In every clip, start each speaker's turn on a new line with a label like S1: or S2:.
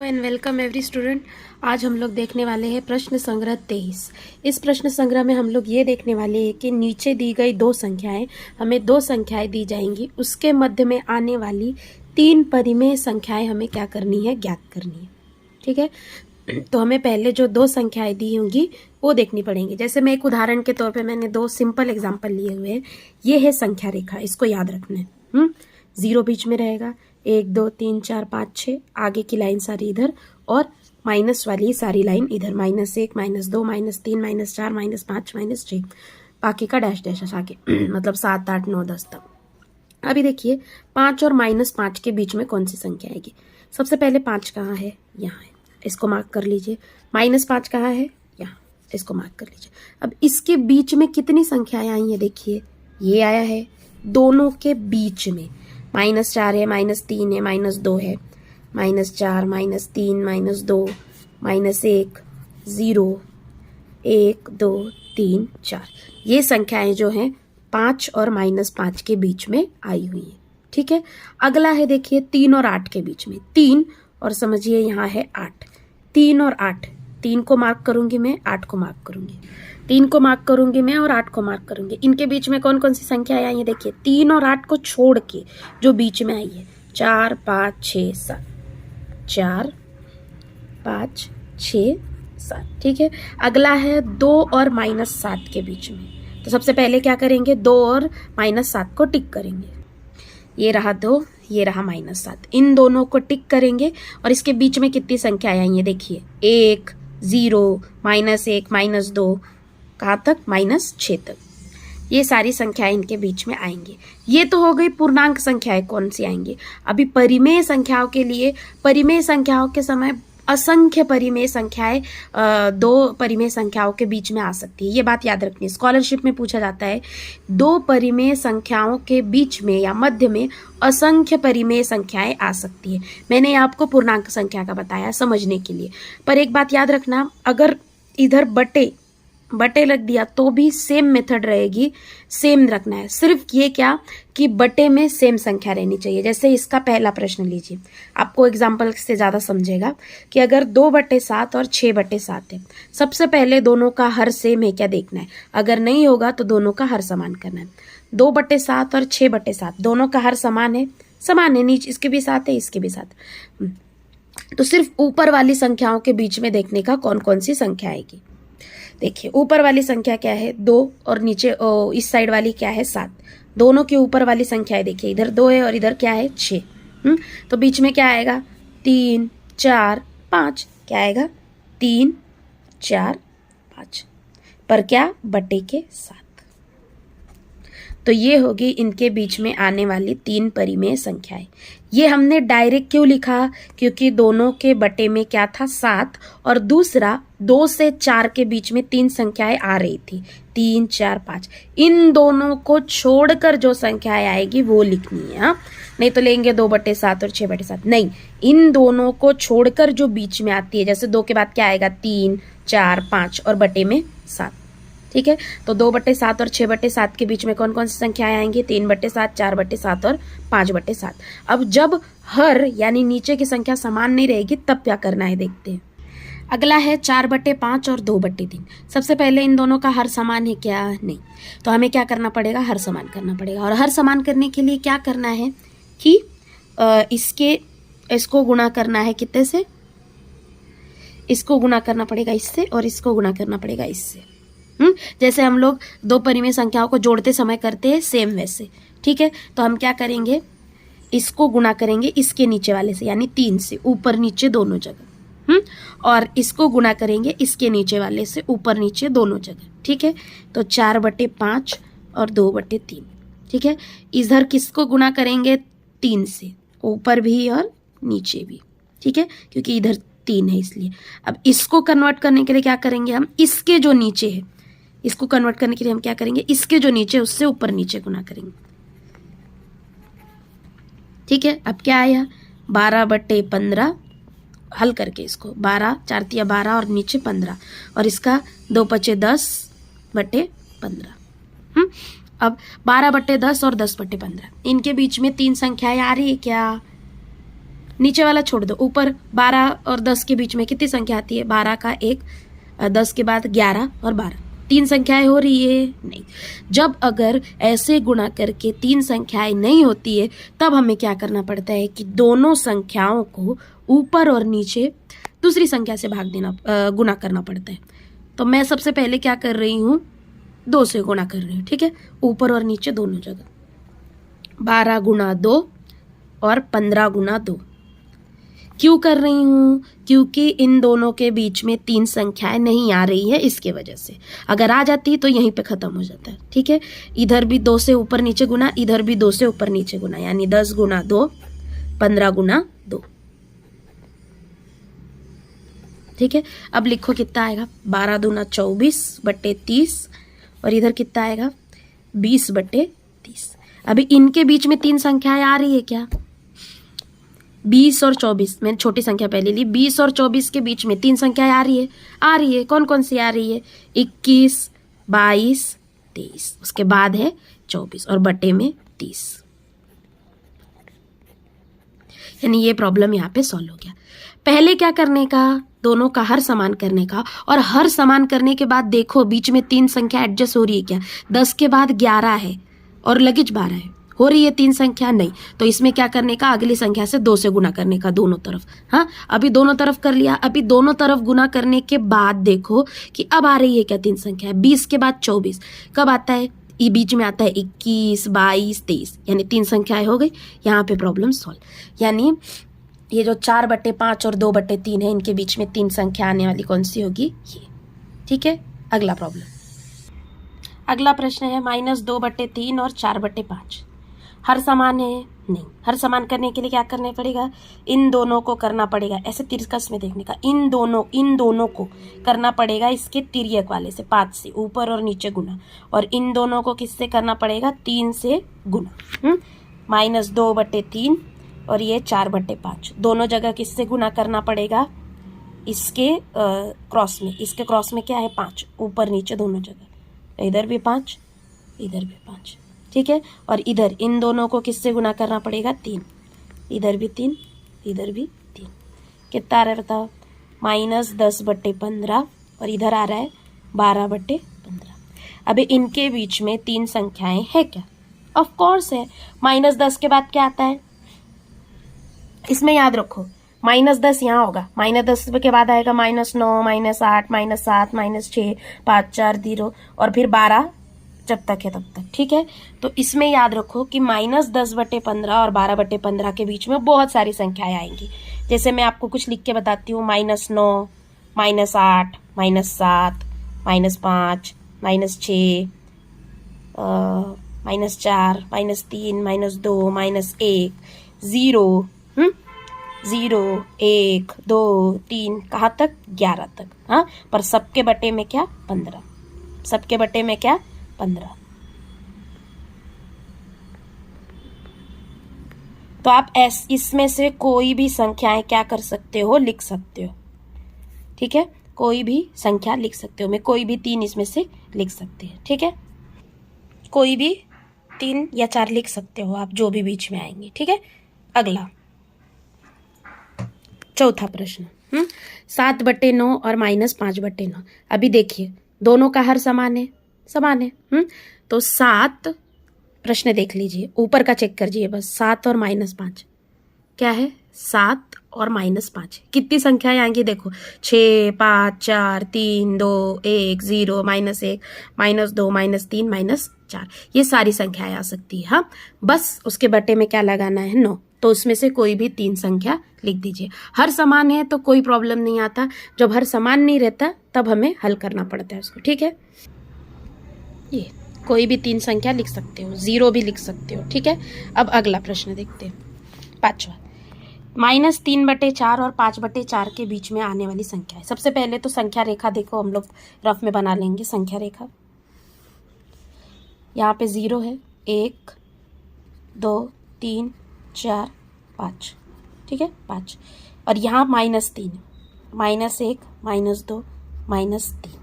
S1: And welcome every student. आज हम लोग देखने वाले हैं प्रश्न संग्रह 23। इस प्रश्न संग्रह में हम लोग ये देखने वाले हैं कि नीचे दी गई दो संख्याएं, हमें दो संख्याएं दी जाएंगी, उसके मध्य में आने वाली तीन परिमेय संख्याएं हमें क्या करनी है, ज्ञात करनी है। ठीक है, तो हमें पहले जो दो संख्याएं दी होंगी वो देखनी पड़ेंगी। जैसे मैं एक उदाहरण के तौर पे मैंने दो सिंपल एग्जाम्पल लिए हुए हैं। ये है संख्या रेखा, इसको याद रखना है। जीरो बीच में रहेगा, 1 2 3 4 5 6, आगे की लाइन सारी इधर और माइनस वाली सारी लाइन इधर, -1 -2 -3 -4 -5 -6, बाकी का डैश डैश आगे मतलब 7 8 9 10 तक। अभी देखिए 5 और -5 के बीच में कौन सी संख्या आएगी। सबसे पहले 5 कहाँ है, यहाँ है, इसको मार्क कर लीजिए। -5 कहाँ है, यहाँ, इसको मार्क कर लीजिए। अब इसके बीच में कितनी संख्याएं आई है, देखिए ये आया है दोनों के बीच में, -4 है, -3 है, -2 है, -4 -3 -2 -1 0 1 2 3 4, ये संख्याएं जो हैं 5 और -5 के बीच में आई हुई है। ठीक है, अगला है देखिए 3 और 8 के बीच में, 3 और समझिए यहाँ है 8, 3 और 8, 3 को मार्क करूंगी मैं, 8 को मार्क करूंगी, 3 को मार्क करूंगी मैं और 8 को मार्क करूंगी। इनके बीच में कौन कौन सी संख्या आई है, देखिए 3 और 8 को छोड़ के जो बीच में आई है 4 5 6 7, 4 5 6 7। ठीक है, अगला है 2 और -7 के बीच में। तो सबसे पहले क्या करेंगे, 2 और -7 को टिक करेंगे। ये रहा 2, ये रहा -7, इन दोनों को टिक करेंगे और इसके बीच में कितनी संख्या आई है, देखिए 1 0 -1 -2 कहाँ तक, -6 तक। ये सारी संख्याएं इनके बीच में आएंगी। ये तो हो गई पूर्णांक संख्याएं, कौन सी आएंगी। अभी परिमेय संख्याओं के लिए, परिमेय संख्याओं के समय असंख्य परिमेय संख्याएं दो परिमेय संख्याओं के बीच में आ सकती है। ये बात याद रखनी है, स्कॉलरशिप में पूछा जाता है दो परिमेय संख्याओं के बीच में या मध्य में असंख्य परिमेय संख्याएं आ सकती है। मैंने आपको पूर्णांक संख्या का बताया समझने के लिए, पर एक बात याद रखना, अगर इधर बटे लग दिया तो भी सेम मेथड रहेगी, सेम रखना है। सिर्फ ये क्या कि बटे में सेम संख्या रहनी चाहिए। जैसे इसका पहला प्रश्न लीजिए, आपको एग्जाम्पल से ज्यादा समझेगा कि अगर 2/7 और 6/7 है, सबसे पहले दोनों का हर सेम है क्या देखना है। अगर नहीं होगा तो दोनों का हर समान करना है। 2/7 और 6/7 दोनों का हर समान है, नीचे इसके भी 7 है, इसके भी 7। तो सिर्फ ऊपर वाली संख्याओं के बीच में देखने का कौन कौन सी संख्या आएगी। देखिए ऊपर वाली संख्या क्या है, 2, और नीचे इस साइड वाली क्या है, 7। दोनों के ऊपर वाली संख्या है, देखिए इधर 2 है और इधर क्या है, 6। तो बीच में क्या आएगा, 3 4 5, क्या आएगा 3 4 5, पर क्या, बटे के 7। तो ये होगी इनके बीच में आने वाली तीन परिमेय संख्याएं। ये हमने डायरेक्ट क्यों लिखा, क्योंकि दोनों के बटे में क्या था, 7, और दूसरा 2 से 4 के बीच में तीन संख्याएं आ रही थी, 3 4 5। इन दोनों को छोड़कर जो संख्याएं आएगी वो लिखनी है। नहीं तो लेंगे 2/7 और 6/7, नहीं, इन दोनों को छोड़कर जो बीच में आती है, जैसे 2 के बाद क्या आएगा, 3 4 5 और बटे में 7। ठीक है, तो 2/7 और 6/7 के बीच में कौन कौन सी संख्याएं आएंगी, 3/7 4/7 और 5/7। अब जब हर यानी नीचे की संख्या समान नहीं रहेगी तब क्या करना है, देखते हैं। अगला है 4/5 और 2/3। सबसे पहले इन दोनों का हर समान है क्या, नहीं, तो हमें क्या करना पड़ेगा, हर समान करना पड़ेगा। और हर समान करने के लिए क्या करना है कि इसको गुणा करना है, कितने से, इसको गुणा करना पड़ेगा इससे और इसको गुणा करना पड़ेगा इससे। जैसे हम लोग दो परिमेय संख्याओं को जोड़ते समय करते हैं, सेम वैसे। ठीक है, तो हम क्या करेंगे, इसको गुणा करेंगे इसके नीचे वाले से, यानी 3 से, ऊपर नीचे दोनों जगह। और इसको गुणा करेंगे इसके नीचे वाले से, ऊपर नीचे दोनों जगह। ठीक है, तो 4/5 और 2/3। ठीक है, इधर किसको गुणा करेंगे, 3 से, ऊपर भी और नीचे भी। ठीक है, क्योंकि इधर 3 है इसलिए। अब इसको कन्वर्ट करने के लिए क्या करेंगे, हम इसके जो नीचे है, इसको कन्वर्ट करने के लिए हम क्या करेंगे, इसके जो नीचे उससे ऊपर नीचे गुना करेंगे। ठीक है, अब क्या आया, 12/15, हल करके इसको 12 4 तिया 12 और नीचे 15, और इसका 2 5 10/15। अब 12/10 और 10/15, इनके बीच में तीन संख्याएं आ रही है क्या, नीचे वाला छोड़ दो, ऊपर 12 और 10 के बीच में कितनी संख्या आती है? 12 का 1, 10 के बाद 11 और 12, 3 संख्याएं हो रही है? नहीं। जब अगर ऐसे गुणा करके 3 संख्याएं नहीं होती है तब हमें क्या करना पड़ता है कि दोनों संख्याओं को ऊपर और नीचे दूसरी संख्या से गुणा करना पड़ता है। तो मैं सबसे पहले क्या कर रही हूँ? 2 से गुणा कर रही हूँ, ठीक है, ऊपर और नीचे दोनों जगह। 12 गुणा 2 और 15 गुणा 2। क्यों कर रही हूँ? क्योंकि इन दोनों के बीच में 3 संख्याएं नहीं आ रही है, इसके वजह से। अगर आ जाती तो यहीं पे खत्म हो जाता है, ठीक है। इधर भी 2 से ऊपर नीचे गुना, इधर भी 2 से ऊपर नीचे गुना, यानी 10 गुणा 2, 15 गुणा 2, ठीक है। अब लिखो कितना आएगा? 12 दूना 24 बट्टे 30, और इधर कितना आएगा? 20 बट्टे 30। अभी इनके बीच में 3 संख्याएं आ रही है क्या? 20 और 24, मैंने छोटी संख्या पहले ली। 20 और 24 के बीच में 3 संख्याएं आ रही है? आ रही है। कौन कौन सी आ रही है? 21, 22, 23, उसके बाद है 24 और बटे में 30। यानी ये प्रॉब्लम यहाँ पे सॉल्व हो गया। पहले क्या करने का? दोनों का हर समान करने का, और हर समान करने के बाद देखो बीच में 3 संख्या एडजस्ट हो रही है क्या? 10 के बाद 11 है और लगेज 12 है, हो रही है 3 संख्या? नहीं। तो इसमें क्या करने का? अगली संख्या से 2 से गुना करने का दोनों तरफ। हाँ, अभी दोनों तरफ कर लिया। अभी दोनों तरफ गुना करने के बाद देखो कि अब आ रही है क्या 3 संख्या? 20 के बाद 24 कब आता है? ये बीच में आता है 21, 22, 23, यानी 3 संख्याएं हो गई। यहाँ पे प्रॉब्लम सॉल्व। यानी ये जो 4/5 और 2/3 है, इनके बीच में 3 संख्या आने वाली कौन सी होगी? ये, ठीक है। अगला प्रॉब्लम, अगला प्रश्न है -2/3 और 4/5। हर समान है? नहीं। हर समान करने के लिए क्या करना पड़ेगा? इन दोनों को करना पड़ेगा, ऐसे तिरकस में देखने का, इन दोनों को करना पड़ेगा इसके तिर्यक वाले से, 5 से ऊपर और नीचे गुना, और इन दोनों को किससे करना पड़ेगा? 3 से गुना। -2/3 और ये 4/5, दोनों जगह किससे गुना करना पड़ेगा? इसके क्रॉस में। इसके क्रॉस में क्या है? 5, ऊपर नीचे दोनों जगह। इधर भी 5, इधर भी 5, ठीक है। और इधर इन दोनों को किससे गुना करना पड़ेगा? 3, इधर भी 3, इधर भी 3। कितना आ रहा है बताओ? -10/15, और इधर आ रहा है 12/15। अभी इनके बीच में 3 संख्याएं है क्या? ऑफ कोर्स है। -10 के बाद क्या आता है? इसमें याद रखो, -10 यहाँ होगा, -10 के बाद आएगा -9, -8, -7, -6, 5, 4, 0, और फिर 12 जब तक है तब तक, ठीक है। तो इसमें याद रखो कि -10/15 और 12/15 के बीच में बहुत सारी संख्याएं आएंगी। जैसे मैं आपको कुछ लिख के बताती हूँ, -9, -8, -7, -5, -6, -4, -3, -2, -1, 0, 0, 1, 2, 3, कहाँ तक? 11 तक। हाँ, पर सबके बटे में क्या? 15। सबके बटे में क्या? 15। तो आप इसमें से कोई भी संख्याएं क्या कर सकते हो? लिख सकते हो, ठीक है। कोई भी संख्या लिख सकते हो। मैं कोई भी 3 इसमें से लिख सकते हैं, ठीक है। कोई भी 3 या 4 लिख सकते हो आप, जो भी बीच में आएंगे, ठीक है। अगला चौथा प्रश्न, 7/9 और -5/9। अभी देखिए दोनों का हर समान है, समान है। तो 7, प्रश्न देख लीजिए, ऊपर का चेक करिए बस। 7 और -5 क्या है? 7 और -5 कितनी संख्याएं आएंगी? देखो 6, 5, 4, 3, 2, 1, 0, -1, -2, -3, -4, ये सारी संख्याएं आ सकती है। हाँ, बस उसके बटे में क्या लगाना है? 9। तो उसमें से कोई भी 3 संख्या लिख दीजिए। हर समान है तो कोई प्रॉब्लम नहीं आता, जब हर समान नहीं रहता तब हमें हल करना पड़ता है उसको, ठीक है। ये कोई भी 3 संख्या लिख सकते हो, 0 भी लिख सकते हो, ठीक है। अब अगला प्रश्न देखते हैं, 5वां, -3/4 और 5/4 के बीच में आने वाली संख्या है। सबसे पहले तो संख्या रेखा देखो, हम लोग रफ में बना लेंगे संख्या रेखा। यहाँ पे 0 है, 1, 2, 3, 4, 5, ठीक है, 5। और यहाँ -3, -1, -2, -3,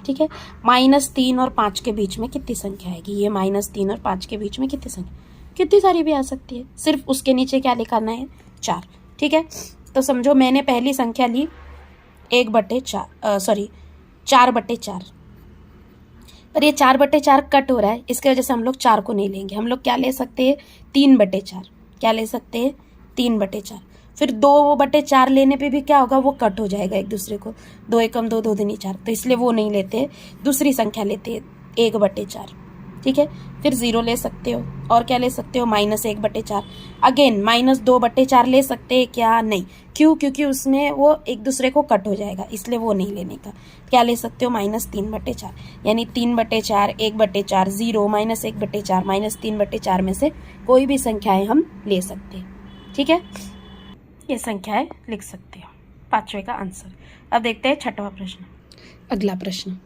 S1: ठीक है। -3 और 5 के बीच में कितनी संख्या आएगी? ये -3 और 5 के बीच में कितनी संख्या? कितनी सारी भी आ सकती है, सिर्फ उसके नीचे क्या लिखाना है? 4, ठीक है। तो समझो मैंने पहली संख्या ली 4/4, पर ये 4/4 कट हो रहा है, इसके वजह से हम लोग 4 को नहीं लेंगे। हम लोग क्या ले सकते हैं 3/4, क्या ले सकते हैं 3/4। फिर 2/4 लेने पे भी क्या होगा, वो कट हो जाएगा एक दूसरे को, 2 एकम 2, 2 दूनी 4, तो इसलिए वो नहीं लेते, दूसरी संख्या लेते हैं 1/4। ठीक है। फिर 0 ले सकते हो, और क्या ले सकते हो -1/4। अगेन -2/4 ले सकते हैं क्या, नहीं, क्यों, क्योंकि उसमें वो एक दूसरे को कट हो जाएगा, इसलिए वो नहीं लेने का। क्या ले सकते हो -3/4, यानी 3/4, 1/4, 0, -1/4, -3/4 में से कोई भी संख्याएं हम ले सकते हैं। ठीक है, ये संख्याएं लिख सकते हो। 5वें का आंसर। अब देखते हैं 6वां प्रश्न। अगला प्रश्न,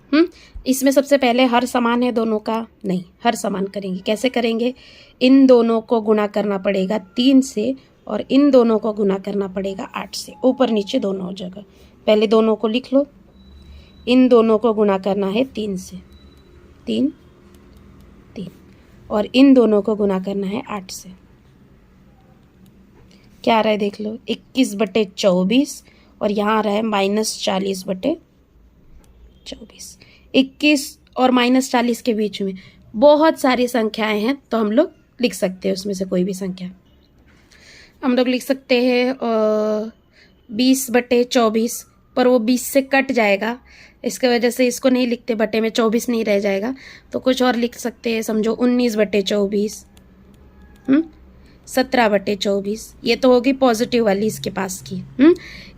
S1: इसमें सबसे पहले हर समान है दोनों का, नहीं, हर समान करेंगे। कैसे करेंगे, इन दोनों को गुणा करना पड़ेगा 3 से, और इन दोनों को गुणा करना पड़ेगा 8 से, ऊपर नीचे दोनों जगह। पहले दोनों को लिख लो, इन दोनों को गुणा करना है 3 से, 3, 3, और इन दोनों को गुणा करना है 8 से। क्या आ रहा है देख लो, 21/24, और यहाँ आ रहा है -40/24। 21 और -40 के बीच में बहुत सारी संख्याएं हैं, तो हम लोग लिख सकते हैं उसमें से कोई भी संख्या। हम लोग लिख सकते हैं 20/24, पर वो 20 से कट जाएगा, इसके वजह से इसको नहीं लिखते, बटे में 24 नहीं रह जाएगा, तो कुछ और लिख सकते हैं। समझो 19/24, 17/24, ये तो होगी पॉजिटिव वाली इसके पास की।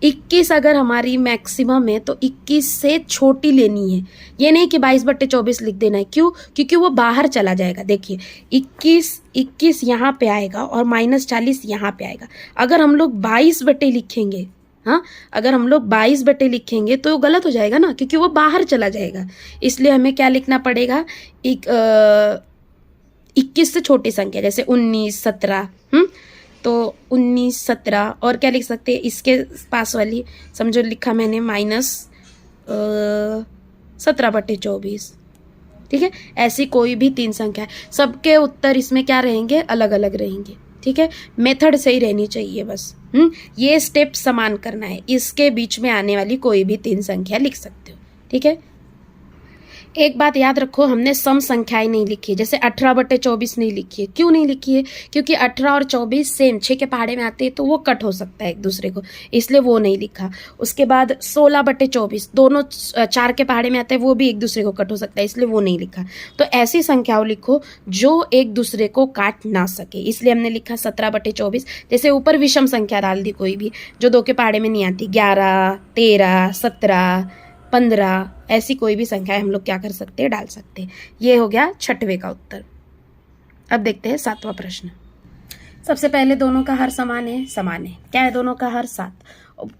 S1: 21 अगर हमारी मैक्सिमम है तो 21 से छोटी लेनी है, ये नहीं कि 22/24 लिख देना है। क्यों, क्योंकि वो बाहर चला जाएगा। देखिए 21 यहाँ पे आएगा और -40 यहाँ पे आएगा। अगर हम लोग 22 लिखेंगे, हाँ, अगर हम लोग 22 लिखेंगे तो गलत हो जाएगा ना, क्योंकि वो बाहर चला जाएगा। इसलिए हमें क्या लिखना पड़ेगा, 21 से छोटी संख्या, जैसे 19, 17, तो 19, 17, और क्या लिख सकते हैं इसके पास वाली, समझो लिखा मैंने -17/24। ठीक है, ऐसी कोई भी 3 संख्या है, सबके उत्तर इसमें क्या रहेंगे, अलग अलग रहेंगे। ठीक है, मेथड से ही रहनी चाहिए बस। ये स्टेप समान करना है, इसके बीच में आने वाली कोई भी 3 संख्या लिख सकते हो। ठीक है, एक बात याद रखो, हमने सम संख्याएं नहीं लिखी है, जैसे 18/24 नहीं लिखी है। क्यों नहीं लिखी है, क्योंकि 18 और 24 सेम 6 के पहाड़े में आते हैं, तो वो कट हो सकता है एक दूसरे को, इसलिए वो नहीं लिखा। उसके बाद 16/24, दोनों 4 के पहाड़े में आते हैं, वो भी एक दूसरे को कट हो सकता है, इसलिए वो नहीं लिखा। तो ऐसी संख्याओं लिखो जो एक दूसरे को काट ना सके, इसलिए हमने लिखा 17/24। जैसे ऊपर विषम संख्या डाल दी कोई भी जो 2 के पहाड़े में नहीं आती, 11, 13, 17, 15, ऐसी कोई भी संख्या हम लोग क्या कर सकते हैं, डाल सकते हैं। ये हो गया 6वें का उत्तर। अब देखते हैं 7वां प्रश्न। सबसे पहले दोनों का हर समान है, समान है। क्या है दोनों का हर 7,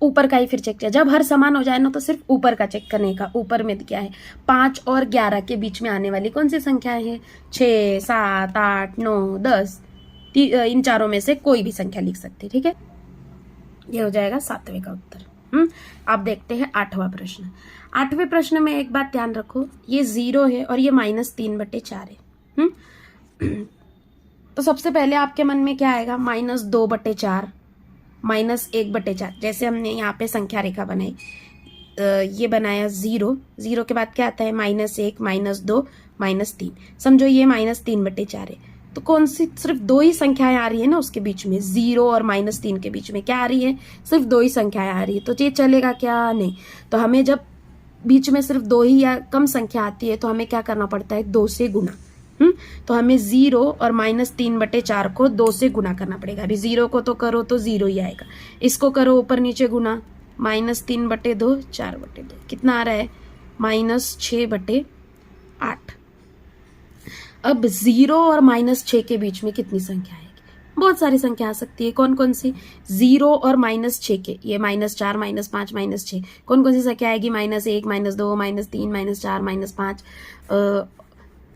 S1: ऊपर का ही फिर चेक किया। जब हर समान हो जाए ना, तो सिर्फ ऊपर का चेक करने का। ऊपर में क्या है, 5 और 11 के बीच में आने वाली कौन सी संख्याएं हैं, 6, 7, 8, 9, 10, इन चारों में से कोई भी संख्या लिख सकते। ठीक है, ये हो जाएगा 7वें का उत्तर। अब देखते हैं 8वां प्रश्न। 8वें प्रश्न में एक बात ध्यान रखो, ये 0 है और ये -3/4 है। तो सबसे पहले आपके मन में क्या आएगा, -2/4, -1/4। जैसे हमने यहाँ पे संख्या रेखा बनाई, ये बनाया 0 के बाद क्या आता है, -1, -2, -3। समझो ये -3/4 है, तो कौन सी, सिर्फ 2 ही संख्याएं आ रही है ना उसके बीच में, 0 और -3 के बीच में क्या आ रही है, सिर्फ 2 ही संख्याएं आ रही है। तो ये चलेगा क्या, नहीं। तो हमें जब बीच में सिर्फ 2 ही या कम संख्या आती है, तो हमें क्या करना पड़ता है, 2 से गुना। तो हमें 0 और -3/4 को 2 से गुना करना पड़ेगा। अभी 0 को तो करो तो 0 ही आएगा, इसको करो ऊपर नीचे गुना, -3/2, 4/2, कितना आ रहा है, -6/8। अब 0 और -6 के बीच में कितनी संख्या आएगी, बहुत सारी संख्या आ सकती है। कौन कौन सी, 0 और -6 के, ये -4, -5, -6, कौन कौन सी संख्या आएगी, -1, -2, -3, -4, -5।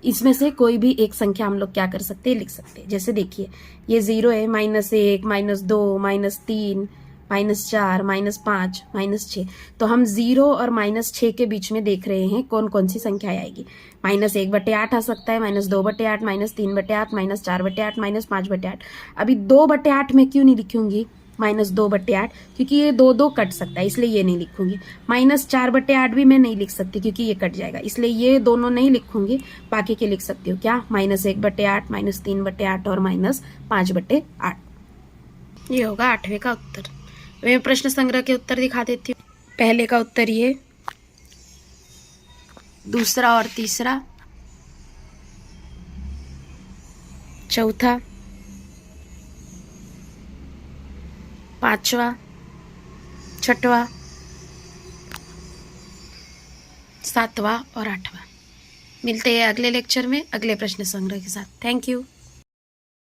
S1: इसमें से कोई भी एक संख्या हम लोग क्या कर सकते हैं, लिख सकते हैं। जैसे देखिए ये 0 है, -1, -2, -3, -4, -5, -6। तो हम 0 और -6 के बीच में देख रहे हैं कौन कौन सी संख्या आएगी। -1/8 आ सकता है, -2/8, -3/8, -4/8, -5/8। अभी 2/8 में क्यों नहीं लिखूंगी, -2/8, क्योंकि ये 2 कट सकता है इसलिए ये नहीं लिखूंगी। -4/8 भी मैं नहीं लिख सकती क्योंकि ये कट जाएगा, इसलिए ये दोनों नहीं लिखूंगी। बाकी के लिख सकती हूँ क्या, -1/8, -3/8 और -5/8। ये होगा 8वें का उत्तर। मैं प्रश्न संग्रह के उत्तर दिखा देती हूँ। पहले का उत्तर ये, दूसरा और तीसरा, चौथा, पांचवा, छठवा, सातवां और आठवां। मिलते हैं अगले लेक्चर में अगले प्रश्न संग्रह के साथ। Thank you.